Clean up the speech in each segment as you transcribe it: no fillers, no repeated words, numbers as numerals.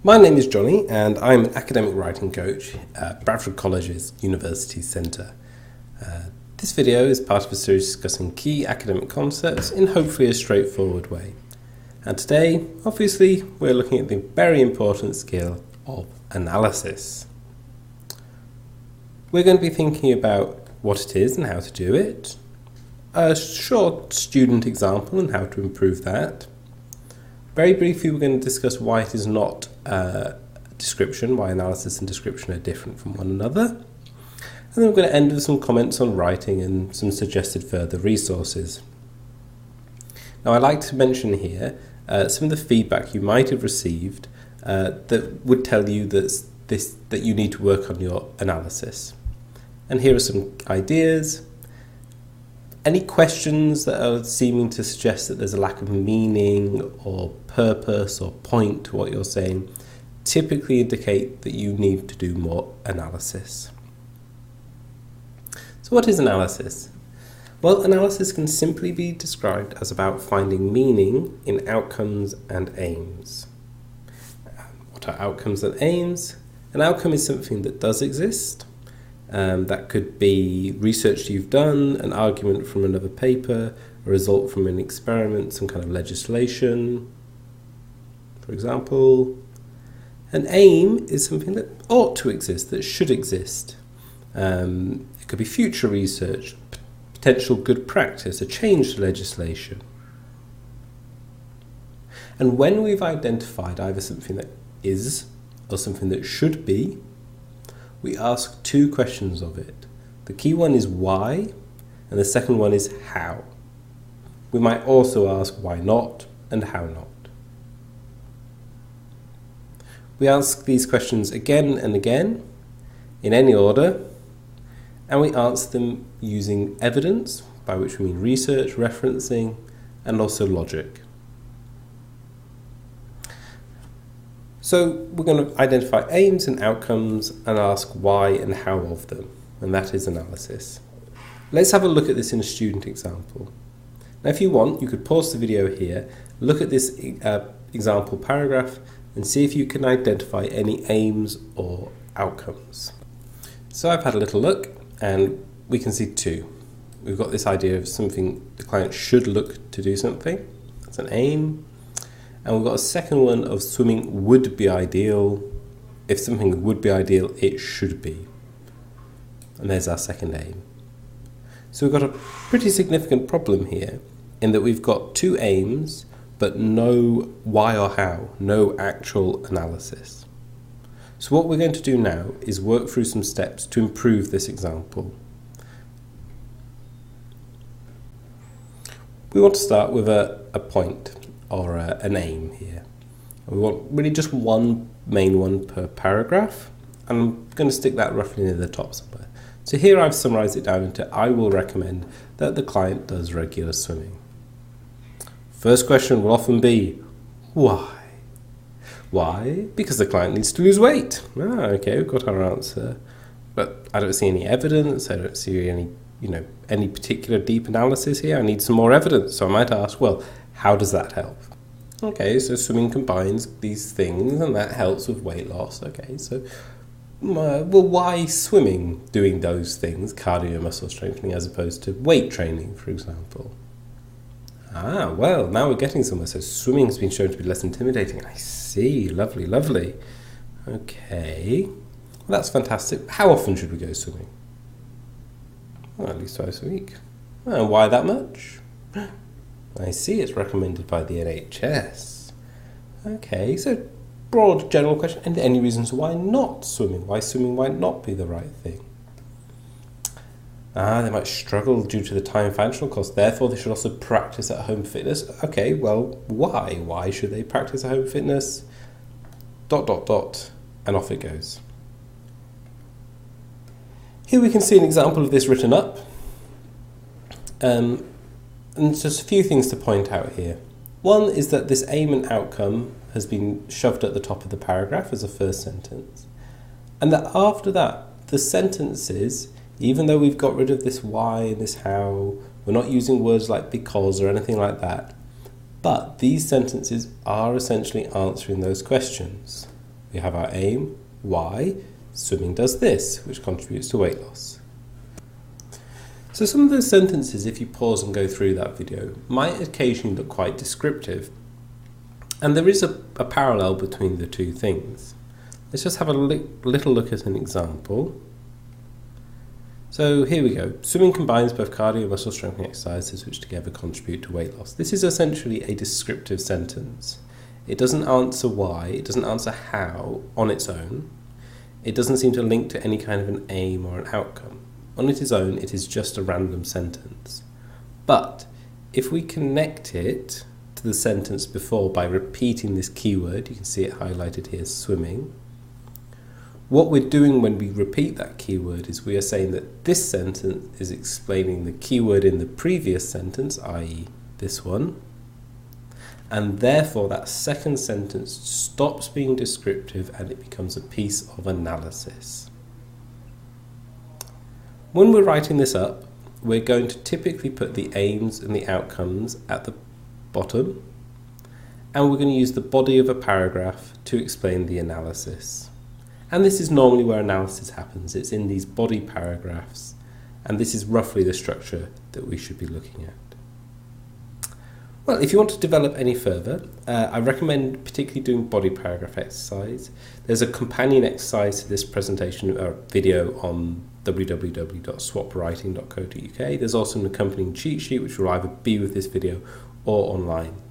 My name is Johnny and I'm an academic writing coach at Bradford College's University Centre. This video is part of a series discussing key academic concepts in hopefully a straightforward way. And today, obviously, we're looking at the very important skill of analysis. We're going to be thinking about what it is and how to do it, a short student example and how to improve that. Very briefly, we're going to discuss why it is not description, why analysis and description are different from one another. And then we're going to end with some comments on writing and some suggested further resources. Now, I'd like to mention here some of the feedback you might have received that would tell you that you need to work on your analysis. And here are some ideas. Any questions that are seeming to suggest that there's a lack of meaning or purpose or point to what you're saying typically indicate that you need to do more analysis. So what is analysis? Well, analysis can simply be described as about finding meaning in outcomes and aims. What are outcomes and aims? An outcome is something that does exist. That could be research you've done, an argument from another paper, a result from an experiment, some kind of legislation, for example. An aim is something that ought to exist, that should exist. It could be future research, potential good practice, a change to legislation. And when we've identified either something that is or something that should be, we ask two questions of it. The key one is why, and the second one is how. We might also ask why not and how not. We ask these questions again and again, in any order, and we answer them using evidence, by which we mean research, referencing, and also logic. So we're going to identify aims and outcomes and ask why and how of them, and that is analysis. Let's have a look at this in a student example. Now if you want, you could pause the video here, look at this example paragraph and see if you can identify any aims or outcomes. So I've had a little look and we can see two. We've got this idea of something the client should look to do something, that's an aim. And we've got a second one of swimming would be ideal. If something would be ideal, it should be. And there's our second aim. So we've got a pretty significant problem here in that we've got two aims, but no why or how, no actual analysis. So what we're going to do now is work through some steps to improve this example. We want to start with a point, or an aim here. We want really just one main one per paragraph, and I'm going to stick that roughly near the top somewhere. So here I've summarised it down into I will recommend that the client does regular swimming. First question will often be, why? Why? Because the client needs to lose weight. Okay, we've got our answer. But I don't see any evidence, I don't see any particular deep analysis here. I need some more evidence. So I might ask, well, how does that help? Okay, so swimming combines these things and that helps with weight loss. Okay, so well, why swimming doing those things, cardio muscle strengthening, as opposed to weight training, for example? Well, now we're getting somewhere. So swimming has been shown to be less intimidating. I see, lovely, lovely. Okay, well, that's fantastic. How often should we go swimming? Well, at least twice a week. And why that much? I see, it's recommended by the NHS. Okay, so broad general question. And any reasons why not swimming? Why swimming might not be the right thing? They might struggle due to the time and financial cost. Therefore, they should also practice at home fitness. Okay, well, why? Why should they practice at home fitness? ... and off it goes. Here we can see an example of this written up. And just a few things to point out here. One is that this aim and outcome has been shoved at the top of the paragraph as a first sentence. And that after that, the sentences, even though we've got rid of this why and this how, we're not using words like because or anything like that, but these sentences are essentially answering those questions. We have our aim, why, swimming does this, which contributes to weight loss. So some of those sentences, if you pause and go through that video, might occasionally look quite descriptive. And there is a parallel between the two things. Let's just have a little look at an example. So here we go. Swimming combines both cardio and muscle strengthening exercises which together contribute to weight loss. This is essentially a descriptive sentence. It doesn't answer why, it doesn't answer how on its own. It doesn't seem to link to any kind of an aim or an outcome. On its own, it is just a random sentence. But if we connect it to the sentence before by repeating this keyword, you can see it highlighted here, swimming. What we're doing when we repeat that keyword is we are saying that this sentence is explaining the keyword in the previous sentence, i.e. this one, and therefore that second sentence stops being descriptive and it becomes a piece of analysis. When we're writing this up, we're going to typically put the aims and the outcomes at the bottom, and we're going to use the body of a paragraph to explain the analysis. And this is normally where analysis happens. It's in these body paragraphs, and this is roughly the structure that we should be looking at. Well, if you want to develop any further, I recommend particularly doing body paragraph exercise. There's a companion exercise to this presentation or video on www.swapwriting.co.uk. There's also an accompanying cheat sheet which will either be with this video or online.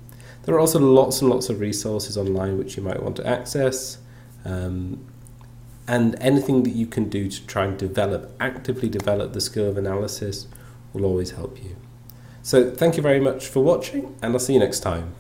There are also lots and lots of resources online which you might want to access. And anything that you can do to try and actively develop the skill of analysis will always help you. So thank you very much for watching, and I'll see you next time.